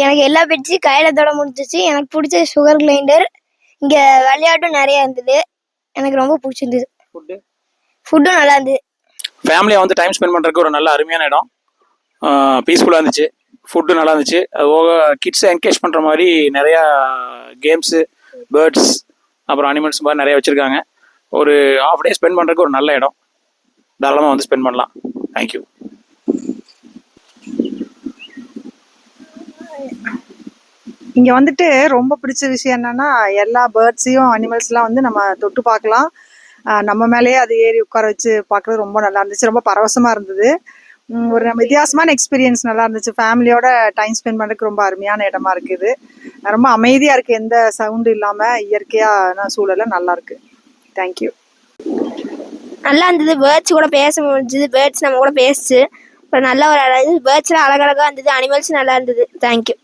எனக்கு எல்லா பெட்ஸையும் கையில் தொட முடிஞ்சிச்சு. எனக்கு பிடிச்ச சுகர் கிரைண்டர். இங்கே விளையாட்டும் நிறையா இருந்தது. எனக்கு ரொம்ப பிடிச்சிருந்தது. ஃபுட்டும் நல்லா இருந்தது. ஃபேமிலியாக வந்து டைம் ஸ்பெண்ட் பண்ணுறதுக்கு ஒரு நல்ல அருமையான இடம். பீஸ்ஃபுல்லாக இருந்துச்சு. ஃபுட்டு நல்லா இருந்துச்சு. அது போக கிட்ஸை என்கரேஜ் பண்ணுற மாதிரி நிறையா கேம்ஸு, பேர்ட்ஸ், அப்புறம் அனிமல்ஸ் மாதிரி நிறைய வச்சுருக்காங்க. ஒரு ஹாஃப் டே ஸ்பெண்ட் பண்ணுறதுக்கு ஒரு நல்ல இடம். தாராளமாக வந்து ஸ்பெண்ட் பண்ணலாம். தேங்க்யூ. இங்கே வந்துட்டு ரொம்ப பிடிச்ச விஷயம் என்னன்னா, எல்லா பேர்ட்ஸையும் அனிமல்ஸ்லாம் வந்து நம்ம தொட்டு பார்க்கலாம். நம்ம மேலேயே அது ஏறி உட்கார வச்சு பார்க்குறது ரொம்ப நல்லா இருந்துச்சு. ரொம்ப பரவசமாக இருந்தது. ஒரு வித்தியாசமான எக்ஸ்பீரியன்ஸ் நல்லா இருந்துச்சு. ஃபேமிலியோட டைம் ஸ்பெண்ட் பண்ணுறதுக்கு ரொம்ப அருமையான இடமா இருக்குது. ரொம்ப அமைதியாக இருக்குது. எந்த சவுண்டு இல்லாமல் இயற்கையான சூழலை நல்லா இருக்குது. தேங்க்யூ. நல்லா இருந்தது. பேர்ட்ஸ் கூட பேச முடிஞ்சது. பேர்ட்ஸ் நம்ம கூட பேசுச்சு. ஒரு நல்ல ஒரு பேர்ட்ஸ்லாம் அழகழகாக இருந்தது. அனிமல்ஸ் நல்லா இருந்தது. தேங்க்யூ.